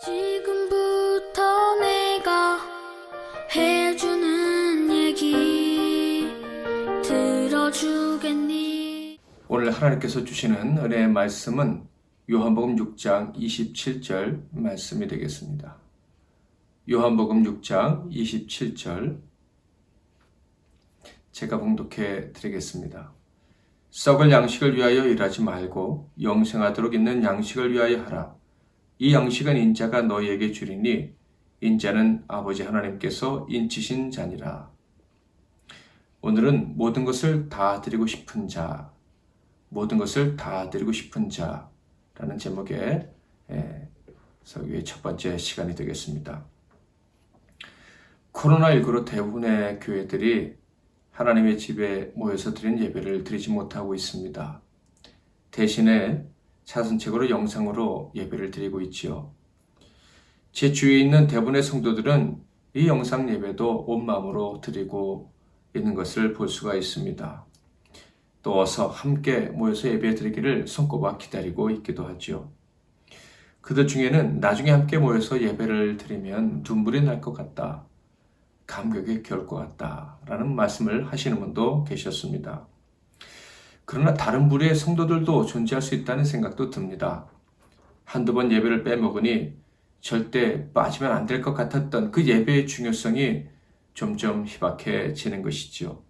지금부터 내가 해주는 얘기 들어주겠니? 오늘 하나님께서 주시는 은혜의 말씀은 요한복음 6장 27절 말씀이 되겠습니다. 요한복음 6장 27절 제가 봉독해 드리겠습니다. 썩을 양식을 위하여 일하지 말고 영생하도록 있는 양식을 위하여 하라. 이 양식은 인자가 너희에게 주리니 인자는 아버지 하나님께서 인치신 자니라. 오늘은 모든 것을 다 드리고 싶은 자, 모든 것을 다 드리고 싶은 자라는 제목의 설교의 첫 번째 시간이 되겠습니다. 코로나19로 대부분의 교회들이 하나님의 집에 모여서 드린 예배를 드리지 못하고 있습니다. 대신에 차선책으로 영상으로 예배를 드리고 있지요. 제 주위에 있는 대부분의 성도들은 이 영상 예배도 온 마음으로 드리고 있는 것을 볼 수가 있습니다. 또 어서 함께 모여서 예배 드리기를 손꼽아 기다리고 있기도 하지요. 그들 중에는 나중에 함께 모여서 예배를 드리면 눈물이 날 것 같다, 감격에 겨울 것 같다 라는 말씀을 하시는 분도 계셨습니다. 그러나 다른 부류의 성도들도 존재할 수 있다는 생각도 듭니다. 한두 번 예배를 빼먹으니 절대 빠지면 안 될 것 같았던 그 예배의 중요성이 점점 희박해지는 것이지요.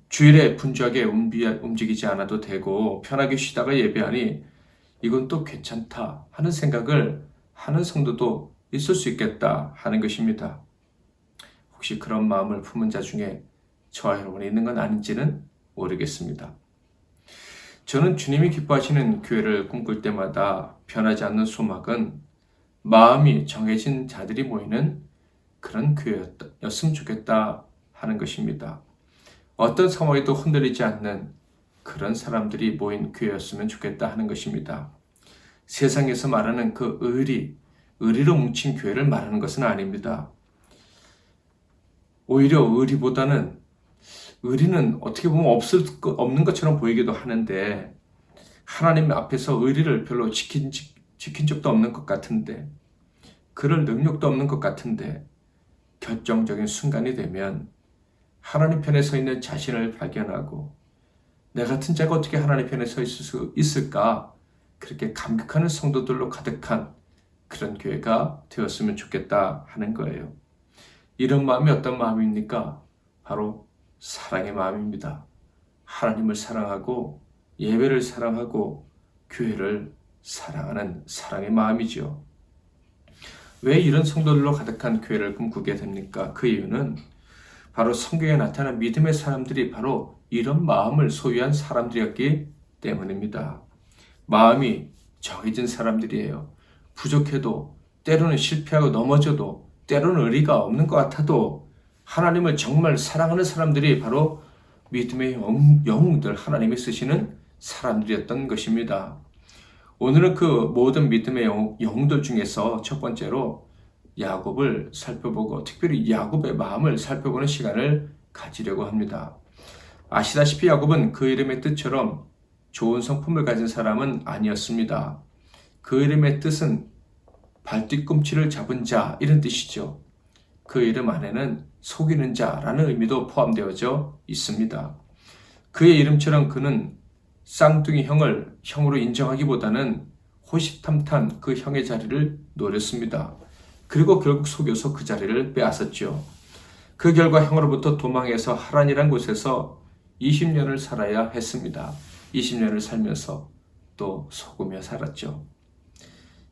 주일에 분주하게 움직이지 않아도 되고 편하게 쉬다가 예배하니 이건 또 괜찮다 하는 생각을 하는 성도도 있을 수 있겠다 하는 것입니다. 혹시 그런 마음을 품은 자 중에 저와 여러분이 있는 건 아닌지는 모르겠습니다. 저는 주님이 기뻐하시는 교회를 꿈꿀 때마다 변하지 않는 소망은 마음이 정해진 자들이 모이는 그런 교회였으면 좋겠다 하는 것입니다. 어떤 상황에도 흔들리지 않는 그런 사람들이 모인 교회였으면 좋겠다 하는 것입니다. 세상에서 말하는 그 의리로 뭉친 교회를 말하는 것은 아닙니다. 오히려 의리는 어떻게 보면 없는 것처럼 보이기도 하는데 하나님 앞에서 의리를 별로 지킨 적도 없는 것 같은데, 그럴 능력도 없는 것 같은데 결정적인 순간이 되면 하나님 편에 서 있는 자신을 발견하고 내 같은 자가 어떻게 하나님 편에 서 있을 수 있을까, 그렇게 감격하는 성도들로 가득한 그런 교회가 되었으면 좋겠다 하는 거예요. 이런 마음이 어떤 마음입니까? 바로 사랑의 마음입니다. 하나님을 사랑하고 예배를 사랑하고 교회를 사랑하는 사랑의 마음이죠. 왜 이런 성도들로 가득한 교회를 꿈꾸게 됩니까? 그 이유는 바로 성경에 나타난 믿음의 사람들이 바로 이런 마음을 소유한 사람들이었기 때문입니다. 마음이 정해진 사람들이에요. 부족해도, 때로는 실패하고 넘어져도, 때로는 의리가 없는 것 같아도 하나님을 정말 사랑하는 사람들이 바로 믿음의 영웅들, 하나님이 쓰시는 사람들이었던 것입니다. 오늘은 그 모든 믿음의 영웅들 중에서 첫 번째로 야곱을 살펴보고, 특별히 야곱의 마음을 살펴보는 시간을 가지려고 합니다. 아시다시피 야곱은 그 이름의 뜻처럼 좋은 성품을 가진 사람은 아니었습니다. 그 이름의 뜻은 발뒤꿈치를 잡은 자, 이런 뜻이죠. 그 이름 안에는 속이는 자라는 의미도 포함되어져 있습니다. 그의 이름처럼 그는 쌍둥이 형을 형으로 인정하기보다는 호시탐탐 그 형의 자리를 노렸습니다. 그리고 결국 속여서 그 자리를 빼앗았죠. 그 결과 형으로부터 도망해서 하란이란 곳에서 20년을 살아야 했습니다. 20년을 살면서 또 속으며 살았죠.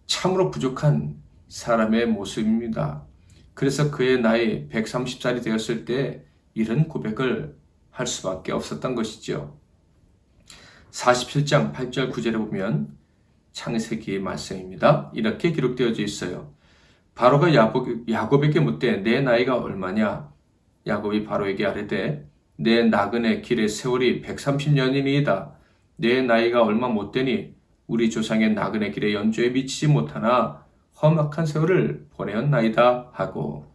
참으로 부족한 사람의 모습입니다. 그래서 그의 나이 130살이 되었을 때 이런 고백을 할 수밖에 없었던 것이죠. 47장 8절 9절에 보면 창세기의 말씀입니다. 이렇게 기록되어져 있어요. 바로가 야곱에게 묻되 내 나이가 얼마냐? 야곱이 바로에게 아뢰되 내 나그네 길의 세월이 130년이니이다. 내 나이가 얼마 못 되니 우리 조상의 나그네 길의 연조에 미치지 못하나 험악한 세월을 보내었나이다 하고,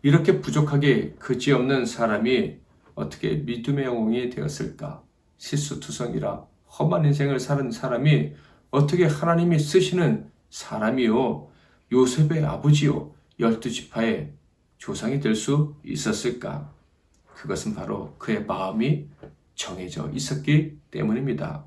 이렇게 부족하게 그지없는 사람이 어떻게 믿음의 영웅이 되었을까? 실수투성이라 험한 인생을 사는 사람이 어떻게 하나님이 쓰시는 사람이요, 요셉의 아버지요 12지파의 조상이 될 수 있었을까? 그것은 바로 그의 마음이 정해져 있었기 때문입니다.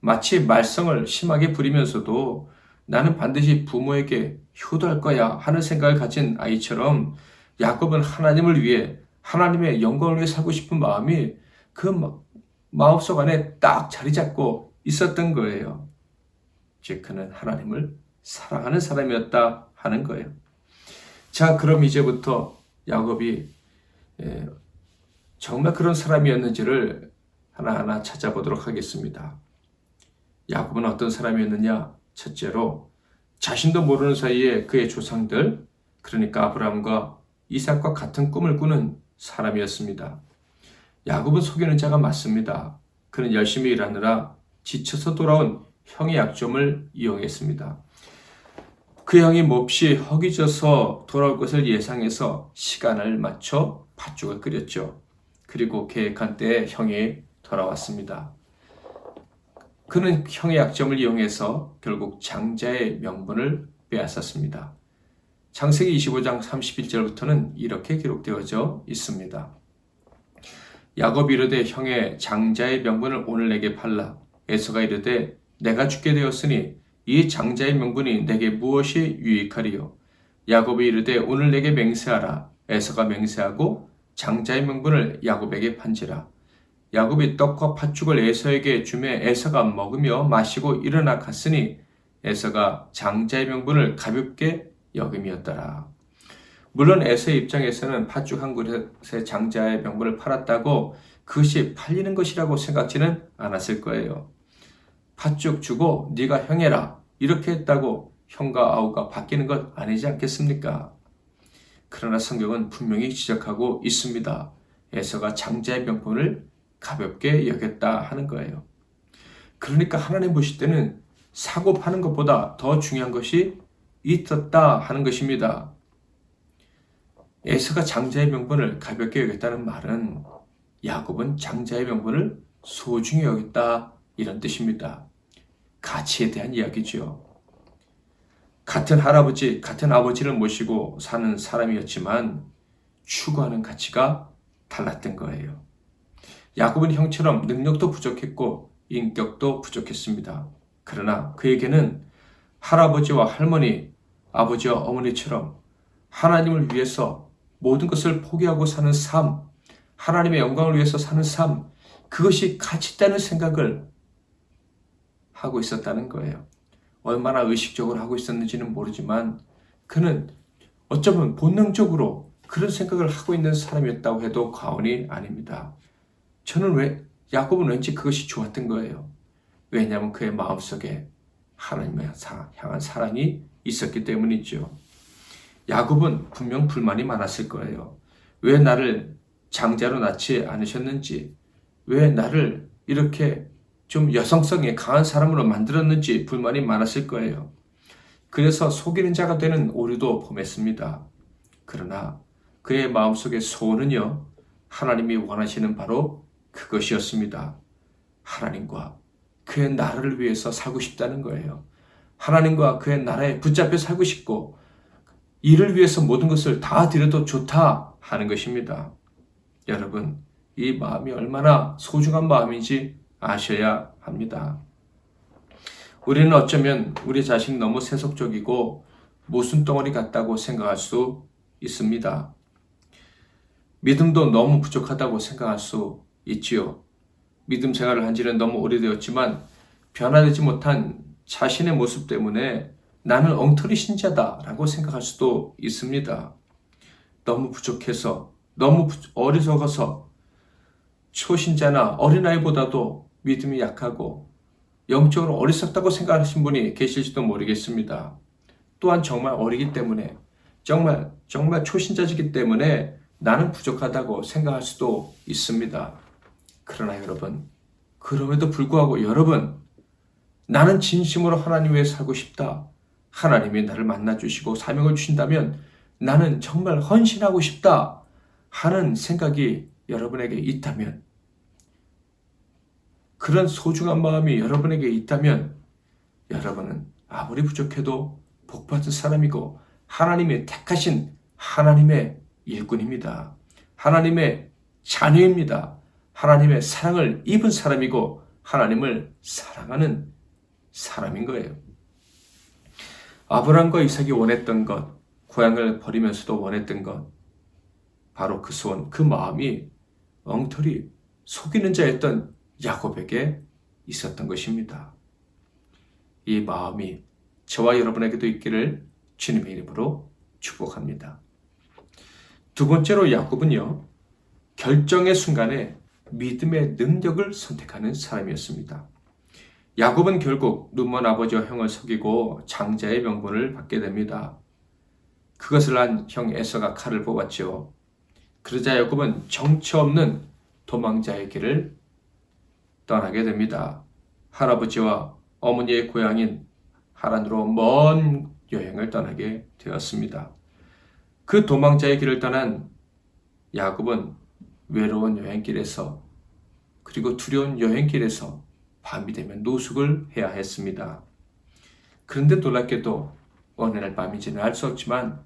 마치 말썽을 심하게 부리면서도 나는 반드시 부모에게 효도할 거야 하는 생각을 가진 아이처럼 야곱은 하나님을 위해 하나님의 영광을 위해 살고 싶은 마음이 그 마음속 안에 딱 자리 잡고 있었던 거예요. 즉 그는 하나님을 사랑하는 사람이었다 하는 거예요. 자, 그럼 이제부터 야곱이 정말 그런 사람이었는지를 하나하나 찾아보도록 하겠습니다. 야곱은 어떤 사람이었느냐? 첫째로 자신도 모르는 사이에 그의 조상들, 그러니까 아브라함과 이삭과 같은 꿈을 꾸는 사람이었습니다. 야곱은 속이는 자가 맞습니다. 그는 열심히 일하느라 지쳐서 돌아온 형의 약점을 이용했습니다. 그 형이 몹시 허기져서 돌아올 것을 예상해서 시간을 맞춰 팥죽을 끓였죠. 그리고 계획한 때에 형이 돌아왔습니다. 그는 형의 약점을 이용해서 결국 장자의 명분을 빼앗았습니다. 창세기 25장 31절부터는 이렇게 기록되어져 있습니다. 야곱이 이르되 형의 장자의 명분을 오늘 내게 팔라. 에서가 이르되 내가 죽게 되었으니 이 장자의 명분이 내게 무엇이 유익하리요? 야곱이 이르되 오늘 내게 맹세하라. 에서가 맹세하고 장자의 명분을 야곱에게 판지라. 야곱이 떡과 팥죽을 에서에게 주매 에서가 먹으며 마시고 일어나 갔으니 에서가 장자의 명분을 가볍게 여김이었더라. 물론 에서의 입장에서는 팥죽 한 그릇에 장자의 명분을 팔았다고 그것이 팔리는 것이라고 생각지는 않았을 거예요. 팥죽 주고 네가 형해라 이렇게 했다고 형과 아우가 바뀌는 것 아니지 않겠습니까? 그러나 성경은 분명히 지적하고 있습니다. 에서가 장자의 명분을 가볍게 여겼다 하는 거예요. 그러니까 하나님 보실 때는 사고 파는 것보다 더 중요한 것이 있었다 하는 것입니다. 에서가 장자의 명분을 가볍게 여겼다는 말은 야곱은 장자의 명분을 소중히 여겼다 이런 뜻입니다. 가치에 대한 이야기죠. 같은 할아버지, 같은 아버지를 모시고 사는 사람이었지만 추구하는 가치가 달랐던 거예요. 야곱은 형처럼 능력도 부족했고 인격도 부족했습니다. 그러나 그에게는 할아버지와 할머니, 아버지와 어머니처럼 하나님을 위해서 모든 것을 포기하고 사는 삶, 하나님의 영광을 위해서 사는 삶, 그것이 가치 있다는 생각을 하고 있었다는 거예요. 얼마나 의식적으로 하고 있었는지는 모르지만 그는 어쩌면 본능적으로 그런 생각을 하고 있는 사람이었다고 해도 과언이 아닙니다. 야곱은 왠지 그것이 좋았던 거예요. 왜냐하면 그의 마음속에 하나님을 향한 사랑이 있었기 때문이죠. 야곱은 분명 불만이 많았을 거예요. 왜 나를 장자로 낳지 않으셨는지, 왜 나를 이렇게 좀 여성성이 강한 사람으로 만들었는지 불만이 많았을 거예요. 그래서 속이는 자가 되는 오류도 범했습니다. 그러나 그의 마음속의 소원은요, 하나님이 원하시는 바로 그것이었습니다. 하나님과 그의 나라를 위해서 살고 싶다는 거예요. 하나님과 그의 나라에 붙잡혀 살고 싶고 이를 위해서 모든 것을 다 드려도 좋다 하는 것입니다. 여러분, 이 마음이 얼마나 소중한 마음인지 아셔야 합니다. 우리는 어쩌면 우리 자신이 너무 세속적이고 모순덩어리 같다고 생각할 수 있습니다. 믿음도 너무 부족하다고 생각할 수 있지요. 믿음 생활을 한 지는 너무 오래되었지만 변화되지 못한 자신의 모습 때문에 나는 엉터리 신자다라고 생각할 수도 있습니다. 너무 부족해서, 너무 어리석어서 초신자나 어린아이보다도 믿음이 약하고 영적으로 어리석다고 생각하시는 분이 계실지도 모르겠습니다. 또한 정말 어리기 때문에, 정말 초신자이기 때문에 나는 부족하다고 생각할 수도 있습니다. 그러나 여러분, 그럼에도 불구하고 여러분, 나는 진심으로 하나님 위해 살고 싶다. 하나님이 나를 만나주시고 사명을 주신다면 나는 정말 헌신하고 싶다 하는 생각이 여러분에게 있다면, 그런 소중한 마음이 여러분에게 있다면 여러분은 아무리 부족해도 복받은 사람이고 하나님의 택하신 하나님의 일꾼입니다. 하나님의 자녀입니다. 하나님의 사랑을 입은 사람이고 하나님을 사랑하는 사람인 거예요. 아브라함과 이삭이 원했던 것, 고향을 버리면서도 원했던 것, 바로 그 소원, 그 마음이 엉터리 속이는 자였던 야곱에게 있었던 것입니다. 이 마음이 저와 여러분에게도 있기를 주님의 이름으로 축복합니다. 두 번째로 야곱은요, 결정의 순간에 믿음의 능력을 선택하는 사람이었습니다. 야곱은 결국 눈먼 아버지와 형을 속이고 장자의 명분을 받게 됩니다. 그것을 안 형 에서가 칼을 뽑았죠. 그러자 야곱은 정처 없는 도망자의 길을 떠나게 됩니다. 할아버지와 어머니의 고향인 하란으로 먼 여행을 떠나게 되었습니다. 그 도망자의 길을 떠난 야곱은 외로운 여행길에서 그리고 두려운 여행길에서 밤이 되면 노숙을 해야 했습니다. 그런데 놀랍게도 어느 날 밤인지는 알 수 없지만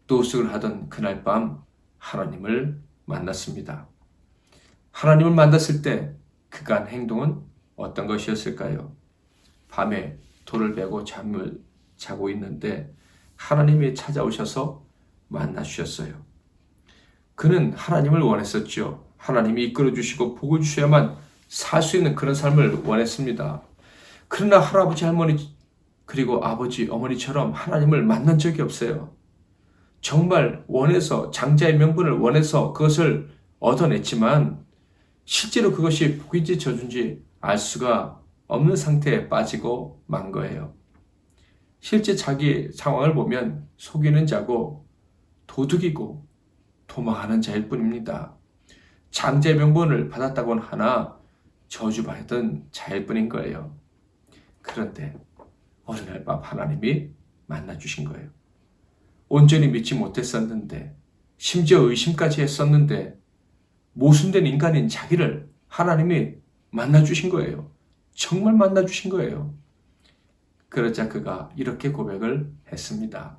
노숙을 하던 그날 밤 하나님을 만났습니다. 하나님을 만났을 때 그간 행동은 어떤 것이었을까요? 밤에 돌을 베고 잠을 자고 있는데 하나님이 찾아오셔서 만나 주셨어요. 그는 하나님을 원했었죠. 하나님이 이끌어 주시고 복을 주셔야만 살 수 있는 그런 삶을 원했습니다. 그러나 할아버지, 할머니, 그리고 아버지, 어머니처럼 하나님을 만난 적이 없어요. 정말 원해서 장자의 명분을 원해서 그것을 얻어냈지만 실제로 그것이 복인지 저주인지 알 수가 없는 상태에 빠지고 만 거예요. 실제 자기 상황을 보면 속이는 자고 도둑이고 도망하는 자일 뿐입니다. 장자의 명분을 받았다고는 하나 저주받은 자일 뿐인 거예요. 그런데 어느 날 밤 하나님이 만나주신 거예요. 온전히 믿지 못했었는데 심지어 의심까지 했었는데 모순된 인간인 자기를 하나님이 만나주신 거예요. 정말 만나주신 거예요. 그러자 그가 이렇게 고백을 했습니다.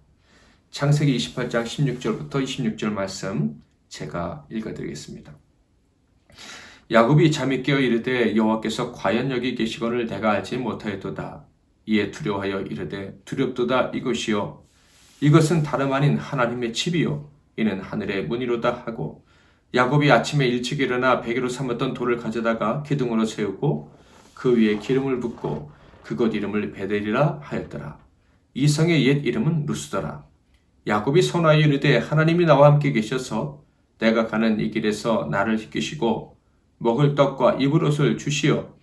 창세기 28장 16절부터 26절 말씀 제가 읽어드리겠습니다. 야곱이 잠이 깨어 이르되 여호와께서 과연 여기 계시거늘 내가 알지 못하였도다. 이에 두려워하여 이르되 두렵도다 이것이요 이것은 다름 아닌 하나님의 집이요 이는 하늘의 문이로다 하고 야곱이 아침에 일찍 일어나 베개로 삼았던 돌을 가져다가 기둥으로 세우고 그 위에 기름을 붓고 그곳 이름을 베델이라 하였더라. 이 성의 옛 이름은 루스더라. 야곱이 선하여 이르되 하나님이 나와 함께 계셔서 내가 가는 이 길에서 나를 지키시고 먹을 떡과 입을 옷을 주시어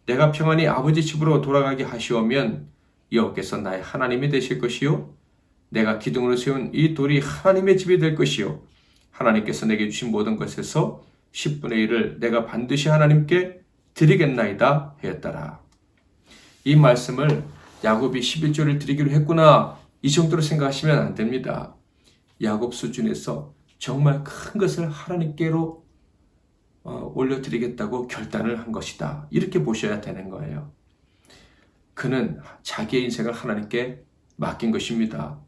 내가 평안히 아버지 집으로 돌아가게 하시오면 여호와께서 나의 하나님이 되실 것이요 내가 기둥으로 세운 이 돌이 하나님의 집이 될 것이요 하나님께서 내게 주신 모든 것에서 10분의 1을 내가 반드시 하나님께 드리겠나이다 하였더라. 이 말씀을 야곱이 11조를 드리기로 했구나 이 정도로 생각하시면 안 됩니다. 야곱 수준에서 정말 큰 것을 하나님께로 올려드리겠다고 결단을 한 것이다. 이렇게 보셔야 되는 거예요. 그는 자기의 인생을 하나님께 맡긴 것입니다.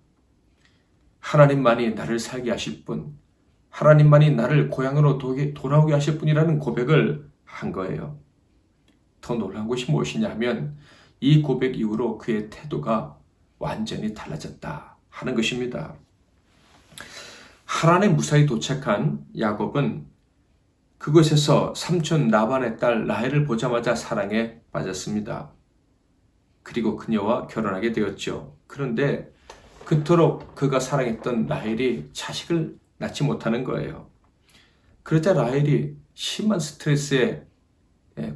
하나님만이 나를 살게 하실 분, 하나님만이 나를 고향으로 돌아오게 하실 분이라는 고백을 한 거예요. 더 놀라운 것이 무엇이냐면 이 고백 이후로 그의 태도가 완전히 달라졌다 하는 것입니다. 하란에 무사히 도착한 야곱은 그곳에서 삼촌 라반의 딸 라헬을 보자마자 사랑에 빠졌습니다. 그리고 그녀와 결혼하게 되었죠. 그런데 그토록 그가 사랑했던 라헬이 자식을 낳지 못하는 거예요. 그러자 라헬이 심한 스트레스에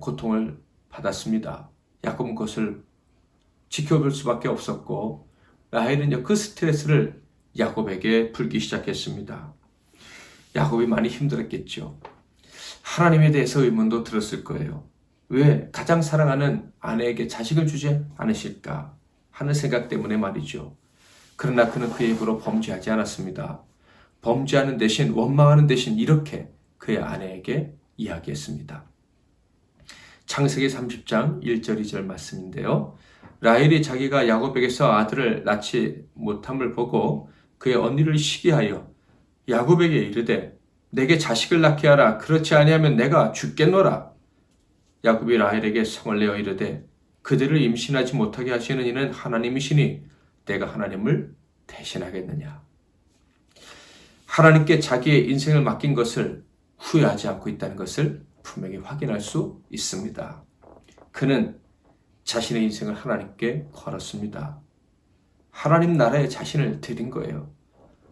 고통을 받았습니다. 야곱은 그것을 지켜볼 수밖에 없었고 라헬은 그 스트레스를 야곱에게 풀기 시작했습니다. 야곱이 많이 힘들었겠죠. 하나님에 대해서 의문도 들었을 거예요. 왜 가장 사랑하는 아내에게 자식을 주지 않으실까 하는 생각 때문에 말이죠. 그러나 그는 그의 입으로 범죄하지 않았습니다. 범죄하는 대신 원망하는 대신 이렇게 그의 아내에게 이야기했습니다. 창세기 30장 1절 2절 말씀인데요. 라헬이 자기가 야곱에게서 아들을 낳지 못함을 보고 그의 언니를 시기하여 야곱에게 이르되 내게 자식을 낳게 하라. 그렇지 아니하면 내가 죽겠노라. 야곱이 라헬에게 성을 내어 이르되 그들을 임신하지 못하게 하시는 이는 하나님이시니 내가 하나님을 대신하겠느냐. 하나님께 자기의 인생을 맡긴 것을 후회하지 않고 있다는 것을 분명히 확인할 수 있습니다. 그는 자신의 인생을 하나님께 걸었습니다. 하나님 나라에 자신을 드린 거예요.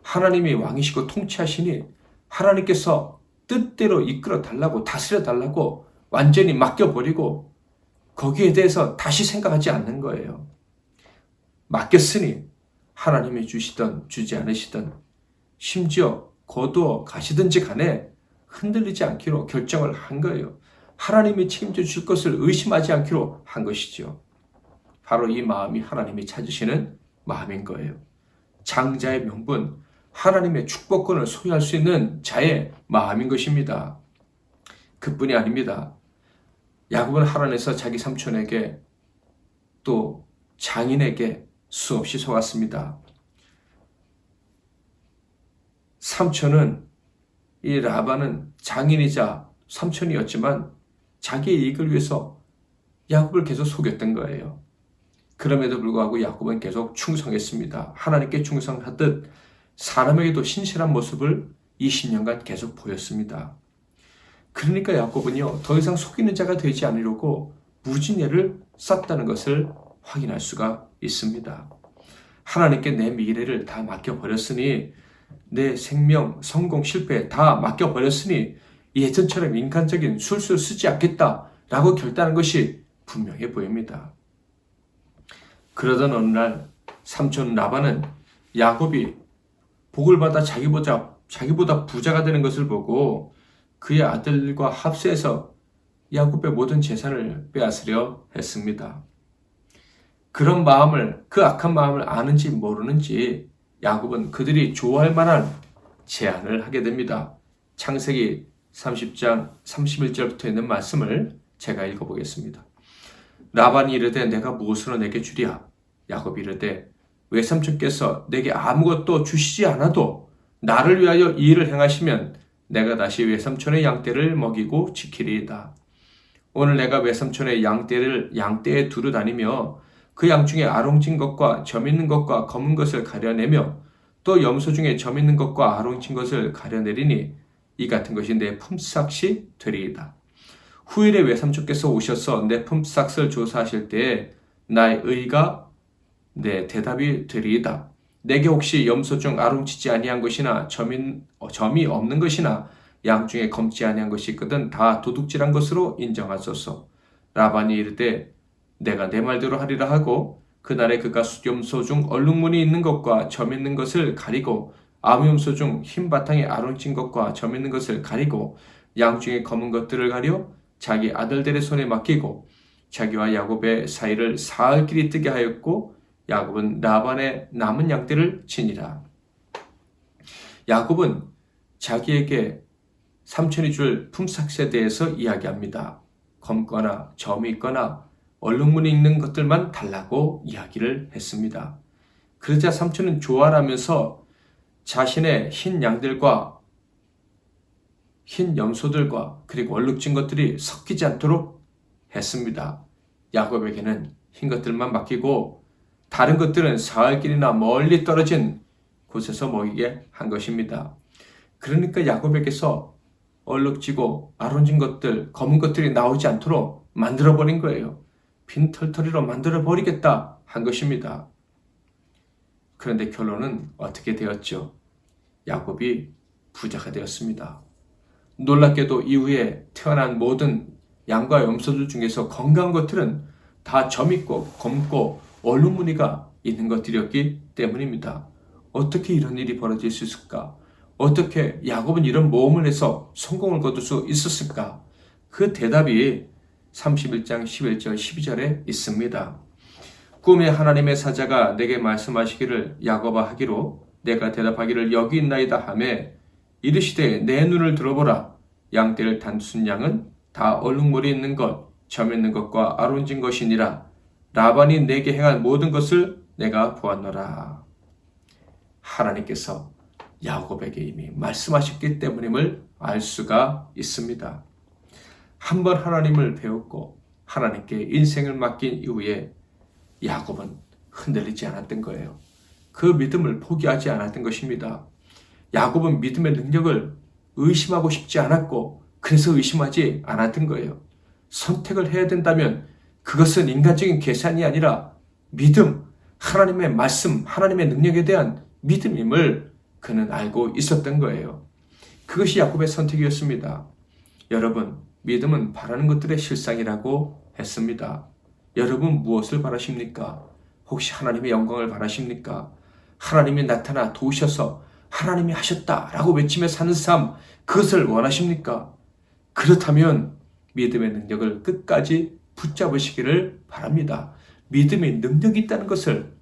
하나님이 왕이시고 통치하시니 하나님께서 뜻대로 이끌어 달라고, 다스려 달라고 완전히 맡겨버리고 거기에 대해서 다시 생각하지 않는 거예요. 맡겼으니 하나님이 주시든 주지 않으시든 심지어 거두어 가시든지 간에 흔들리지 않기로 결정을 한 거예요. 하나님이 책임져 주실 것을 의심하지 않기로 한 것이죠. 바로 이 마음이 하나님이 찾으시는 마음인 거예요. 장자의 명분, 하나님의 축복권을 소유할 수 있는 자의 마음인 것입니다. 그뿐이 아닙니다. 야곱은 하란에서 자기 삼촌에게 또 장인에게 수없이 속았습니다. 삼촌은, 이 라반은 장인이자 삼촌이었지만 자기의 이익을 위해서 야곱을 계속 속였던 거예요. 그럼에도 불구하고 야곱은 계속 충성했습니다. 하나님께 충성하듯 사람에게도 신실한 모습을 20년간 계속 보였습니다. 그러니까 야곱은요, 더 이상 속이는 자가 되지 않으려고 무진애를 썼다는 것을 확인할 수가 있습니다. 하나님께 내 미래를 다 맡겨버렸으니, 내 생명, 성공, 실패 다 맡겨버렸으니 예전처럼 인간적인 술술 쓰지 않겠다라고 결단한 것이 분명해 보입니다. 그러던 어느 날 삼촌 라반은 야곱이 복을 받아 자기보다 부자가 되는 것을 보고 그의 아들과 합세해서 야곱의 모든 재산을 빼앗으려 했습니다. 그런 마음을, 그 악한 마음을 아는지 모르는지 야곱은 그들이 좋아할 만한 제안을 하게 됩니다. 창세기 30장 31절부터 있는 말씀을 제가 읽어보겠습니다. 라반이 이르되 내가 무엇으로 내게 주랴? 야곱이 이르되 외삼촌께서 내게 아무것도 주시지 않아도 나를 위하여 이 일을 행하시면 내가 다시 외삼촌의 양떼를 먹이고 지키리이다. 오늘 내가 외삼촌의 양떼에 두루 다니며 그 양 중에 아롱진 것과 점 있는 것과 검은 것을 가려내며 또 염소 중에 점 있는 것과 아롱진 것을 가려내리니 이 같은 것이 내 품삯이 되리이다. 후일에 외삼촌께서 오셔서 내 품삯을 조사하실 때에 나의 의가 내 대답이 되리이다. 내게 혹시 염소 중 아롱치지 아니한 것이나 점이 없는 것이나 양 중에 검지 아니한 것이 있거든 다 도둑질한 것으로 인정하소서. 라반이 이르되 내가 내 말대로 하리라 하고 그날에 그가 염소 중 얼룩무늬 있는 것과 점 있는 것을 가리고 아무 염소 중 흰 바탕에 아롱진 것과 점 있는 것을 가리고 양 중에 검은 것들을 가려 자기 아들들의 손에 맡기고 자기와 야곱의 사이를 사흘 길이 뜨게 하였고 야곱은 라반의 남은 양떼를 지니라. 야곱은 자기에게 삼촌이 줄 품삯에 대해서 이야기합니다. 검거나 점이 있거나 얼룩무늬 있는 것들만 달라고 이야기를 했습니다. 그러자 삼촌은 좋아하면서 자신의 흰 양들과 흰 염소들과 그리고 얼룩진 것들이 섞이지 않도록 했습니다. 야곱에게는 흰 것들만 맡기고 다른 것들은 사흘길이나 멀리 떨어진 곳에서 먹이게 한 것입니다. 그러니까 야곱에게서 얼룩지고 아론진 것들, 검은 것들이 나오지 않도록 만들어버린 거예요. 빈털터리로 만들어버리겠다 한 것입니다. 그런데 결론은 어떻게 되었죠? 야곱이 부자가 되었습니다. 놀랍게도 이후에 태어난 모든 양과 염소들 중에서 건강한 것들은 다 점 있고 검고 얼룩무늬가 있는 것들이었기 때문입니다. 어떻게 이런 일이 벌어질 수 있을까? 어떻게 야곱은 이런 모험을 해서 성공을 거둘 수 있었을까? 그 대답이 31장 11절 12절에 있습니다. 꿈에 하나님의 사자가 내게 말씀하시기를 야곱아 하기로 내가 대답하기를 여기 있나이다 하매 이르시되 내 눈을 들어보라. 양떼를 단순 양은 다 얼룩무늬 있는 것, 점 있는 것과 아론진 것이니라. 라반이 내게 행한 모든 것을 내가 보았노라. 하나님께서 야곱에게 이미 말씀하셨기 때문임을 알 수가 있습니다. 한번 하나님을 배웠고 하나님께 인생을 맡긴 이후에 야곱은 흔들리지 않았던 거예요. 그 믿음을 포기하지 않았던 것입니다. 야곱은 믿음의 능력을 의심하고 싶지 않았고 그래서 의심하지 않았던 거예요. 선택을 해야 된다면 그것은 인간적인 계산이 아니라 믿음, 하나님의 말씀, 하나님의 능력에 대한 믿음임을 그는 알고 있었던 거예요. 그것이 야곱의 선택이었습니다. 여러분, 믿음은 바라는 것들의 실상이라고 했습니다. 여러분 무엇을 바라십니까? 혹시 하나님의 영광을 바라십니까? 하나님이 나타나 도우셔서 하나님이 하셨다라고 외치며 사는 삶, 그것을 원하십니까? 그렇다면 믿음의 능력을 끝까지 붙잡으시기를 바랍니다. 믿음의 능력이 있다는 것을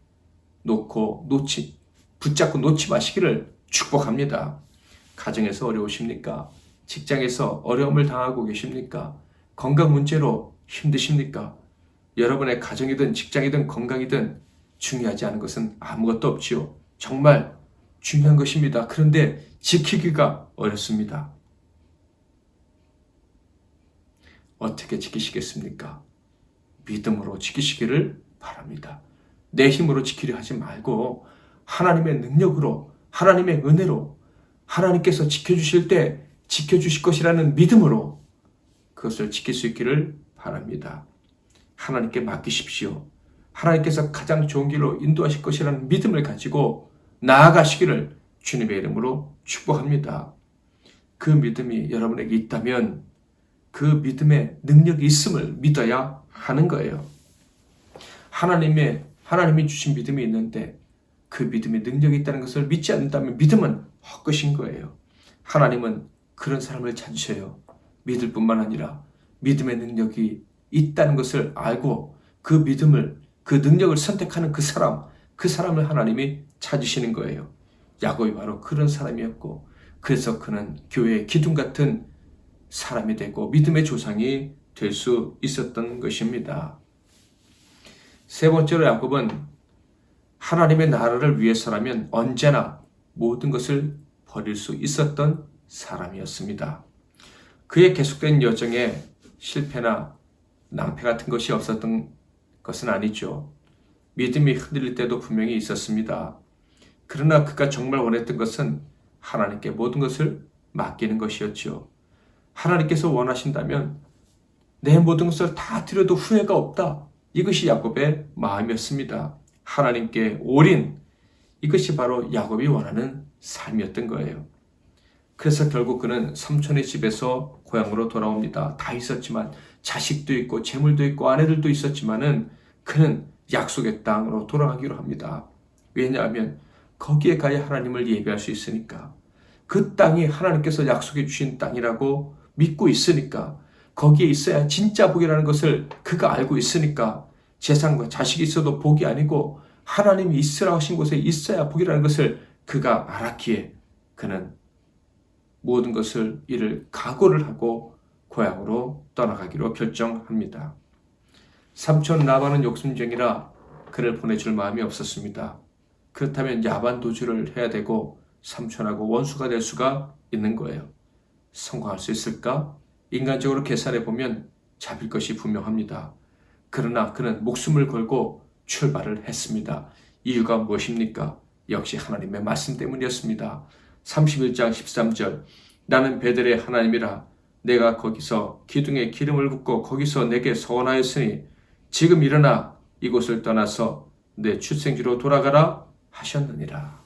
붙잡고 놓지 마시기를 축복합니다. 가정에서 어려우십니까? 직장에서 어려움을 당하고 계십니까? 건강 문제로 힘드십니까? 여러분의 가정이든 직장이든 건강이든 중요하지 않은 것은 아무것도 없지요. 정말 중요한 것입니다. 그런데 지키기가 어렵습니다. 어떻게 지키시겠습니까? 믿음으로 지키시기를 바랍니다. 내 힘으로 지키려 하지 말고 하나님의 능력으로, 하나님의 은혜로, 하나님께서 지켜주실 때 지켜주실 것이라는 믿음으로 그것을 지킬 수 있기를 바랍니다. 하나님께 맡기십시오. 하나님께서 가장 좋은 길로 인도하실 것이라는 믿음을 가지고 나아가시기를 주님의 이름으로 축복합니다. 그 믿음이 여러분에게 있다면 그 믿음의 능력이 있음을 믿어야 하는 거예요. 하나님이 주신 믿음이 있는데 그 믿음의 능력이 있다는 것을 믿지 않는다면 믿음은 헛것인 거예요. 하나님은 그런 사람을 찾으셔요. 믿을 뿐만 아니라 믿음의 능력이 있다는 것을 알고 그 믿음을, 그 능력을 선택하는 그 사람을 하나님이 찾으시는 거예요. 야곱이 바로 그런 사람이었고 그래서 그는 교회의 기둥 같은 사람이 되고 믿음의 조상이 될 수 있었던 것입니다. 세 번째로 야곱은 하나님의 나라를 위해서라면 언제나 모든 것을 버릴 수 있었던 사람이었습니다. 그의 계속된 여정에 실패나 낭패 같은 것이 없었던 것은 아니죠. 믿음이 흔들릴 때도 분명히 있었습니다. 그러나 그가 정말 원했던 것은 하나님께 모든 것을 맡기는 것이었죠. 하나님께서 원하신다면 내 모든 것을 다 드려도 후회가 없다. 이것이 야곱의 마음이었습니다. 하나님께 올인, 이것이 바로 야곱이 원하는 삶이었던 거예요. 그래서 결국 그는 삼촌의 집에서 고향으로 돌아옵니다. 다 있었지만 자식도 있고 재물도 있고 아내들도 있었지만은 그는 약속의 땅으로 돌아가기로 합니다. 왜냐하면 거기에 가야 하나님을 예배할 수 있으니까. 그 땅이 하나님께서 약속해 주신 땅이라고 믿고 있으니까, 거기에 있어야 진짜 복이라는 것을 그가 알고 있으니까, 재산과 자식이 있어도 복이 아니고 하나님이 있으라 하신 곳에 있어야 복이라는 것을 그가 알았기에 그는 모든 것을 이를 각오를 하고 고향으로 떠나가기로 결정합니다. 삼촌 라반은 욕심쟁이라 그를 보내줄 마음이 없었습니다. 그렇다면 야반 도주를 해야 되고 삼촌하고 원수가 될 수가 있는 거예요. 성공할 수 있을까? 인간적으로 계산해 보면 잡힐 것이 분명합니다. 그러나 그는 목숨을 걸고 출발을 했습니다. 이유가 무엇입니까? 역시 하나님의 말씀 때문이었습니다. 31장 13절, 나는 베델의 하나님이라 내가 거기서 기둥에 기름을 붓고 거기서 내게 서원하였으니 지금 일어나 이곳을 떠나서 내 출생지로 돌아가라 하셨느니라.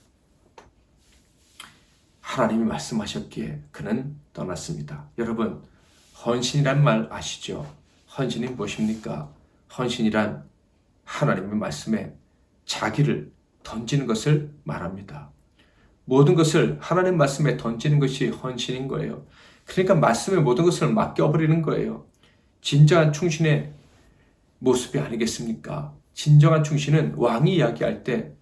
하나님이 말씀하셨기에 그는 떠났습니다. 여러분, 헌신이란 말 아시죠? 헌신이 무엇입니까? 헌신이란 하나님의 말씀에 자기를 던지는 것을 말합니다. 모든 것을 하나님 말씀에 던지는 것이 헌신인 거예요. 그러니까 말씀에 모든 것을 맡겨버리는 거예요. 진정한 충신의 모습이 아니겠습니까? 진정한 충신은 왕이 이야기할 때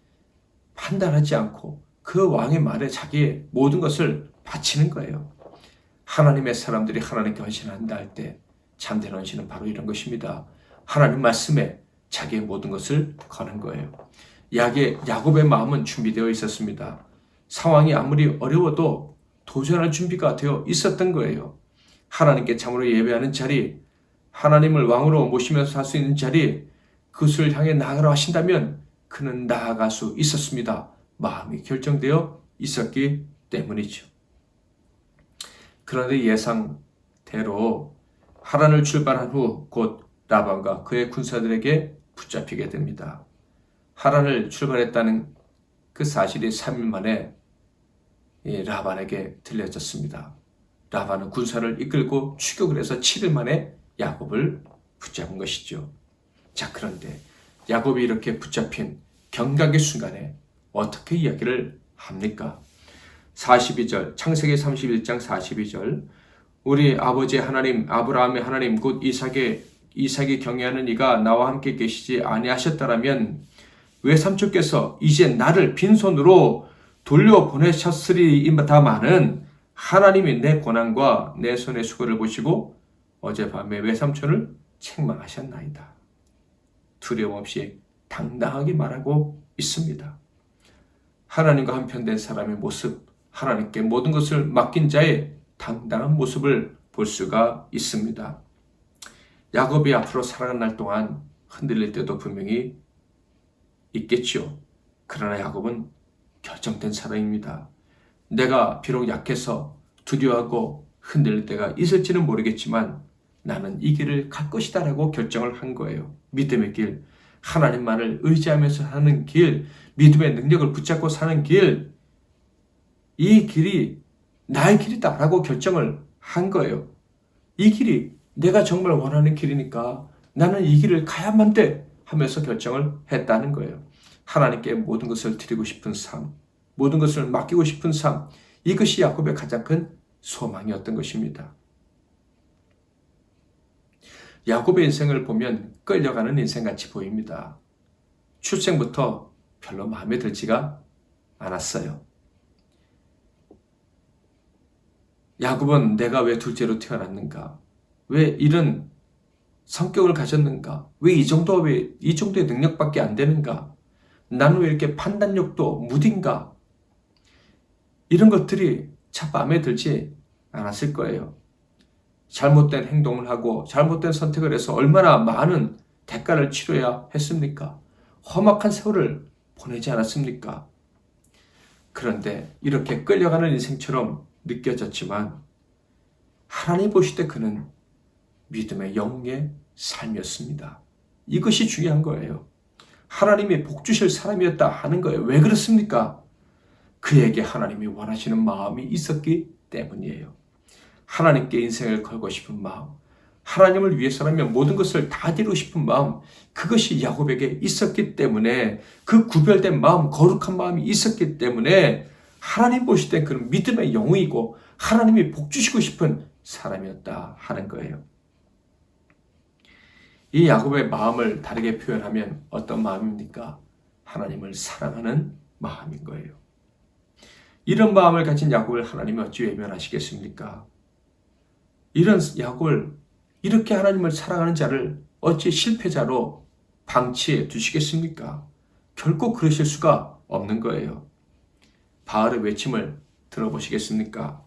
판단하지 않고 그 왕의 말에 자기의 모든 것을 바치는 거예요. 하나님의 사람들이 하나님께 헌신한다 할 때 참된 헌신은 바로 이런 것입니다. 하나님 말씀에 자기의 모든 것을 거는 거예요. 야곱의 마음은 준비되어 있었습니다. 상황이 아무리 어려워도 도전할 준비가 되어 있었던 거예요. 하나님께 참으로 예배하는 자리, 하나님을 왕으로 모시면서 살 수 있는 자리, 그것을 향해 나아가라 하신다면 그는 나아갈 수 있었습니다. 마음이 결정되어 있었기 때문이죠. 그런데 예상대로 하란을 출발한 후 곧 라반과 그의 군사들에게 붙잡히게 됩니다. 하란을 출발했다는 그 사실이 3일 만에 라반에게 들려졌습니다. 라반은 군사를 이끌고 추격을 해서 7일 만에 야곱을 붙잡은 것이죠. 자, 그런데 야곱이 이렇게 붙잡힌 경각의 순간에 어떻게 이야기를 합니까? 42절, 창세기 31장 42절, 우리 아버지 하나님, 아브라함의 하나님, 곧 이삭이 경외하는 이가 나와 함께 계시지 아니하셨더라면 외삼촌께서 이제 나를 빈손으로 돌려보내셨으리이다마는 하나님이 내 고난과 내 손의 수고를 보시고 어젯밤에 외삼촌을 책망하셨나이다. 두려움 없이 당당하게 말하고 있습니다. 하나님과 한편된 사람의 모습, 하나님께 모든 것을 맡긴 자의 당당한 모습을 볼 수가 있습니다. 야곱이 앞으로 살아간 날 동안 흔들릴 때도 분명히 있겠죠. 그러나 야곱은 결정된 사람입니다. 내가 비록 약해서 두려워하고 흔들릴 때가 있을지는 모르겠지만 나는 이 길을 갈 것이다 라고 결정을 한 거예요. 믿음의 길, 하나님만을 의지하면서 사는 길, 믿음의 능력을 붙잡고 사는 길, 이 길이 나의 길이다 라고 결정을 한 거예요. 이 길이 내가 정말 원하는 길이니까 나는 이 길을 가야만 돼 하면서 결정을 했다는 거예요. 하나님께 모든 것을 드리고 싶은 삶, 모든 것을 맡기고 싶은 삶, 이것이 야곱의 가장 큰 소망이었던 것입니다. 야곱의 인생을 보면 끌려가는 인생같이 보입니다. 출생부터 별로 마음에 들지가 않았어요. 야곱은 내가 왜 둘째로 태어났는가? 왜 이런 성격을 가졌는가? 왜 이 정도의 능력밖에 안 되는가? 나는 왜 이렇게 판단력도 무딘가? 이런 것들이 참 마음에 들지 않았을 거예요. 잘못된 행동을 하고 잘못된 선택을 해서 얼마나 많은 대가를 치러야 했습니까? 험악한 세월을 보내지 않았습니까? 그런데 이렇게 끌려가는 인생처럼 느껴졌지만 하나님 보실 때 그는 믿음의 영웅의 삶이었습니다. 이것이 중요한 거예요. 하나님이 복 주실 사람이었다 하는 거예요. 왜 그렇습니까? 그에게 하나님이 원하시는 마음이 있었기 때문이에요. 하나님께 인생을 걸고 싶은 마음, 하나님을 위해서라면 모든 것을 다 드리고 싶은 마음, 그것이 야곱에게 있었기 때문에, 그 구별된 마음, 거룩한 마음이 있었기 때문에 하나님 보실 때 그는 믿음의 영웅이고 하나님이 복 주시고 싶은 사람이었다 하는 거예요. 이 야곱의 마음을 다르게 표현하면 어떤 마음입니까? 하나님을 사랑하는 마음인 거예요. 이런 마음을 가진 야곱을 하나님이 어찌 외면하시겠습니까? 이런 야곱을, 이렇게 하나님을 사랑하는 자를 어찌 실패자로 방치해 두시겠습니까? 결코 그러실 수가 없는 거예요. 바알의 외침을 들어보시겠습니까?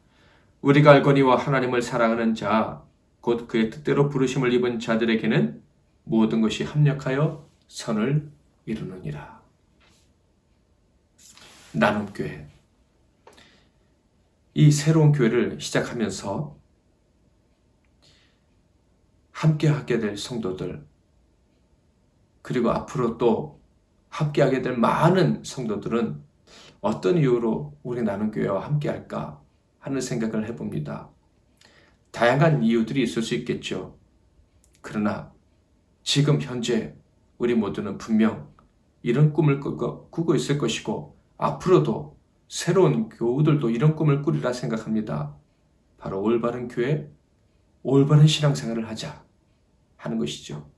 우리가 알거니와 하나님을 사랑하는 자, 곧 그의 뜻대로 부르심을 입은 자들에게는 모든 것이 합력하여 선을 이루느니라. 나눔교회. 이 새로운 교회를 시작하면서 함께하게 될 성도들, 그리고 앞으로 또 함께하게 될 많은 성도들은 어떤 이유로 우리 나눔교회와 함께할까 하는 생각을 해봅니다. 다양한 이유들이 있을 수 있겠죠. 그러나 지금 현재 우리 모두는 분명 이런 꿈을 꾸고 있을 것이고 앞으로도 새로운 교우들도 이런 꿈을 꾸리라 생각합니다. 바로 올바른 교회, 올바른 신앙생활을 하자 하는 것이죠.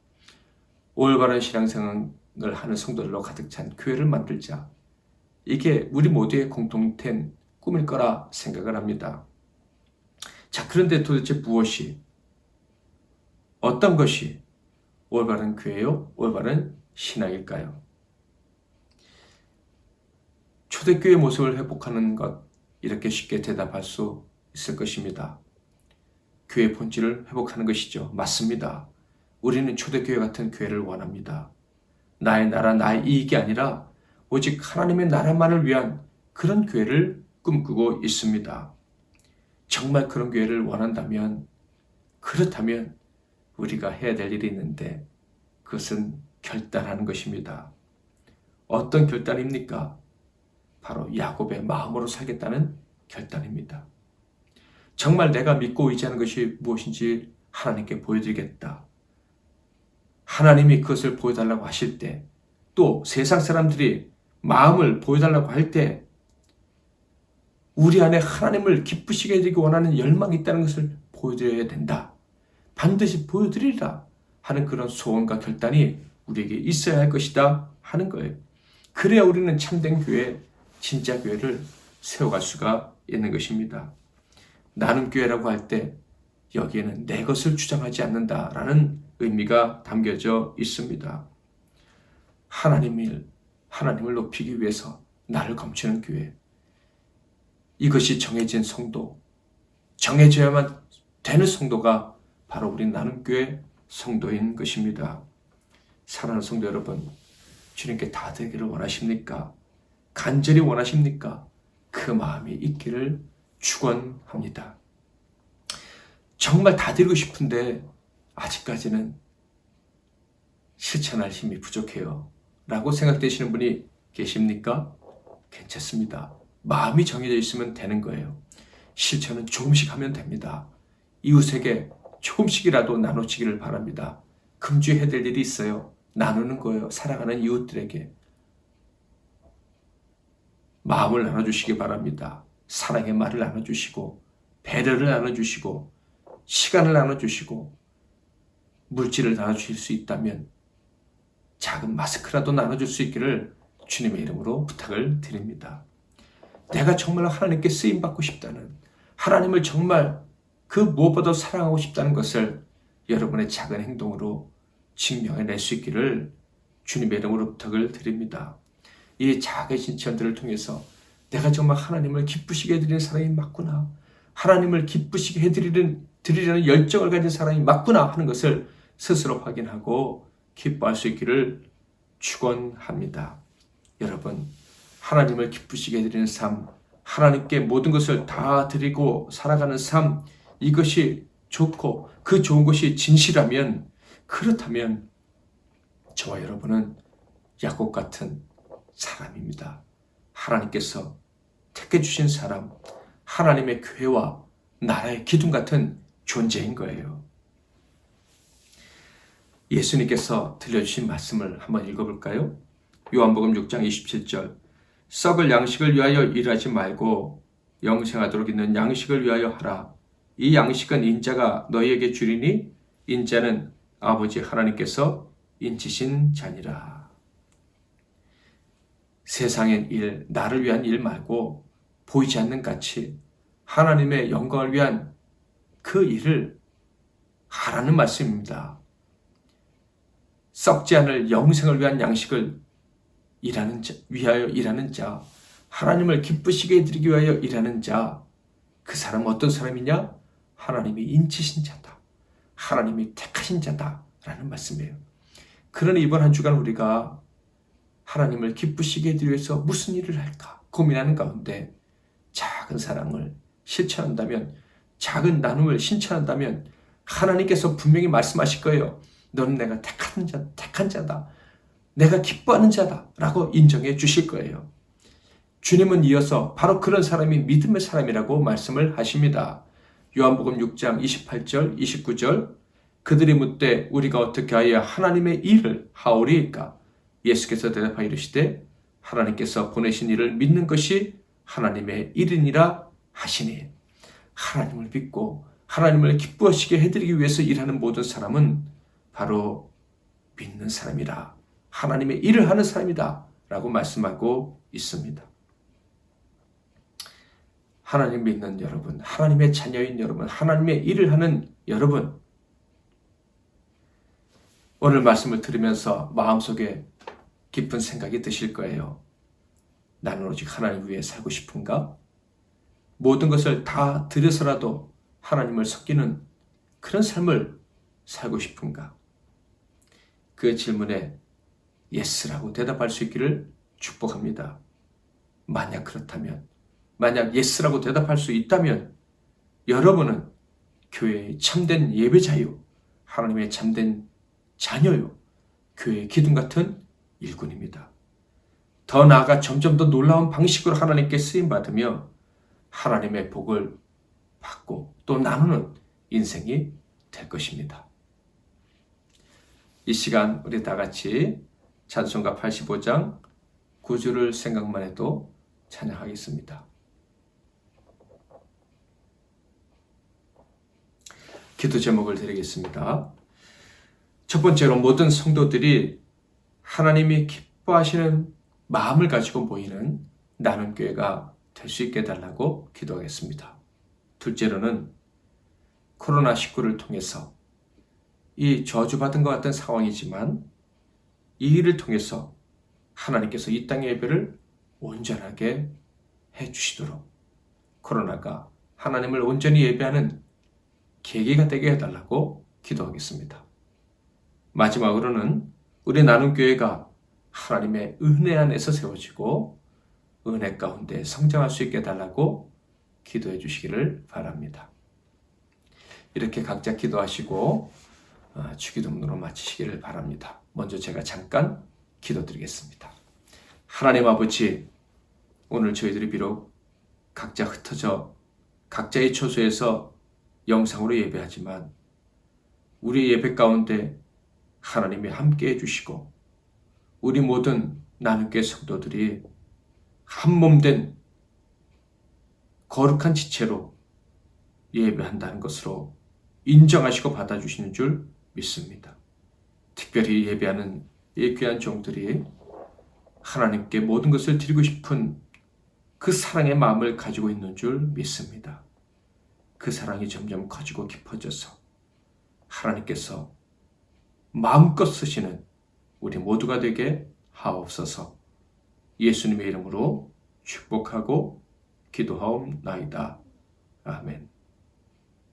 올바른 신앙생활을 하는 성도들로 가득 찬 교회를 만들자. 이게 우리 모두의 공통된 꿈일 거라 생각을 합니다. 자, 그런데 도대체 무엇이, 어떤 것이 올바른 교회요? 올바른 신앙일까요? 초대교회 모습을 회복하는 것, 이렇게 쉽게 대답할 수 있을 것입니다. 교회 본질을 회복하는 것이죠. 맞습니다. 우리는 초대교회 같은 교회를 원합니다. 나의 나라, 나의 이익이 아니라 오직 하나님의 나라만을 위한 그런 교회를 꿈꾸고 있습니다. 정말 그런 교회를 원한다면, 그렇다면 우리가 해야 될 일이 있는데 그것은 결단하는 것입니다. 어떤 결단입니까? 바로 야곱의 마음으로 살겠다는 결단입니다. 정말 내가 믿고 의지하는 것이 무엇인지 하나님께 보여드리겠다. 하나님이 그것을 보여달라고 하실 때, 또 세상 사람들이 마음을 보여달라고 할 때, 우리 안에 하나님을 기쁘시게 해드리기 원하는 열망이 있다는 것을 보여드려야 된다. 반드시 보여드리리라 하는 그런 소원과 결단이 우리에게 있어야 할 것이다 하는 거예요. 그래야 우리는 참된 교회, 진짜 교회를 세워갈 수가 있는 것입니다. 나눔 교회라고 할 때 여기에는 내 것을 주장하지 않는다라는 의미가 담겨져 있습니다. 하나님을 높이기 위해서 나를 감추는 교회, 이것이 정해진 성도, 정해져야만 되는 성도가 바로 우리 나눔교회 성도인 것입니다. 사랑하는 성도 여러분, 주님께 다 되기를 원하십니까? 간절히 원하십니까? 그 마음이 있기를 축원합니다. 정말 다 드리고 싶은데 아직까지는 실천할 힘이 부족해요 라고 생각되시는 분이 계십니까? 괜찮습니다. 마음이 정해져 있으면 되는 거예요. 실천은 조금씩 하면 됩니다. 이웃에게 조금씩이라도 나눠주기를 바랍니다. 금주해야 될 일이 있어요. 나누는 거예요. 사랑하는 이웃들에게 마음을 나눠주시기 바랍니다. 사랑의 말을 나눠주시고, 배려를 나눠주시고, 시간을 나눠주시고, 물질을 나눠주실 수 있다면 작은 마스크라도 나눠줄 수 있기를 주님의 이름으로 부탁을 드립니다. 내가 정말 하나님께 쓰임받고 싶다는, 하나님을 정말 그 무엇보다 사랑하고 싶다는 것을 여러분의 작은 행동으로 증명해낼 수 있기를 주님의 이름으로 부탁을 드립니다. 이 작은 실천들을 통해서 내가 정말 하나님을 기쁘시게 해드리는 사람이 맞구나, 하나님을 기쁘시게 해드리려는 열정을 가진 사람이 맞구나 하는 것을 스스로 확인하고 기뻐할 수 있기를 축원합니다. 여러분, 하나님을 기쁘시게 해드리는 삶, 하나님께 모든 것을 다 드리고 살아가는 삶, 이것이 좋고 그 좋은 것이 진실하면, 그렇다면 저와 여러분은 야곱 같은 사람입니다. 하나님께서 택해 주신 사람, 하나님의 교회와 나라의 기둥 같은 존재인 거예요. 예수님께서 들려주신 말씀을 한번 읽어볼까요? 요한복음 6장 27절, 썩을 양식을 위하여 일하지 말고 영생하도록 있는 양식을 위하여 하라. 이 양식은 인자가 너희에게 주리니 인자는 아버지 하나님께서 인치신 자니라. 세상의 일, 나를 위한 일 말고 보이지 않는 가치, 하나님의 영광을 위한 그 일을 하라는 말씀입니다. 썩지 않을 영생을 위한 양식을 위하여 일하는 자, 하나님을 기쁘시게 해드리기 위하여 일하는 자, 그 사람은 어떤 사람이냐? 하나님이 인치신 자다, 하나님이 택하신 자다 라는 말씀이에요. 그러니 이번 한 주간 우리가 하나님을 기쁘시게 해드리기 위해서 무슨 일을 할까 고민하는 가운데 작은 사랑을 실천한다면, 작은 나눔을 실천한다면 하나님께서 분명히 말씀하실 거예요. 너는 내가 택한 자다, 내가 기뻐하는 자다 라고 인정해 주실 거예요. 주님은 이어서 바로 그런 사람이 믿음의 사람이라고 말씀을 하십니다. 요한복음 6장 28절 29절, 그들이 묻되 우리가 어떻게 하여 하나님의 일을 하오리이까? 예수께서 대답하여 이르시되 하나님께서 보내신 일을 믿는 것이 하나님의 일이니라 하시니, 하나님을 믿고 하나님을 기뻐하시게 해드리기 위해서 일하는 모든 사람은 바로 믿는 사람이라, 하나님의 일을 하는 사람이다 라고 말씀하고 있습니다. 하나님 믿는 여러분, 하나님의 자녀인 여러분, 하나님의 일을 하는 여러분, 오늘 말씀을 들으면서 마음속에 깊은 생각이 드실 거예요. 나는 오직 하나님 위해 살고 싶은가? 모든 것을 다 들여서라도 하나님을 섬기는 그런 삶을 살고 싶은가? 그 질문에 예스라고 대답할 수 있기를 축복합니다. 만약 그렇다면, 만약 예스라고 대답할 수 있다면 여러분은 교회의 참된 예배자요, 하나님의 참된 자녀요, 교회의 기둥 같은 일꾼입니다. 더 나아가 점점 더 놀라운 방식으로 하나님께 쓰임받으며 하나님의 복을 받고 또 나누는 인생이 될 것입니다. 이 시간 우리 다 같이 찬송가 85장 9절을 생각만 해도 찬양하겠습니다. 기도 제목을 드리겠습니다. 첫 번째로 모든 성도들이 하나님이 기뻐하시는 마음을 가지고 모이는 나눔교회가 될 수 있게 해달라고 기도하겠습니다. 둘째로는 코로나19를 통해서 이 저주받은 것 같은 상황이지만 이 일을 통해서 하나님께서 이 땅의 예배를 온전하게 해주시도록 코로나가 하나님을 온전히 예배하는 계기가 되게 해달라고 기도하겠습니다. 마지막으로는 우리 나눔교회가 하나님의 은혜 안에서 세워지고 은혜 가운데 성장할 수 있게 해달라고 기도해 주시기를 바랍니다. 이렇게 각자 기도하시고 주기도문으로 마치시기를 바랍니다. 먼저 제가 잠깐 기도드리겠습니다. 하나님 아버지, 오늘 저희들이 비록 각자 흩어져 각자의 처소에서 영상으로 예배하지만 우리 예배 가운데 하나님이 함께 해주시고 우리 모든 나눔교회 성도들이 한몸된 거룩한 지체로 예배한다는 것으로 인정하시고 받아주시는 줄 믿습니다. 특별히 예배하는 이 귀한 종들이 하나님께 모든 것을 드리고 싶은 그 사랑의 마음을 가지고 있는 줄 믿습니다. 그 사랑이 점점 커지고 깊어져서 하나님께서 마음껏 쓰시는 우리 모두가 되게 하옵소서. 예수님의 이름으로 축복하고 기도하옵나이다. 아멘.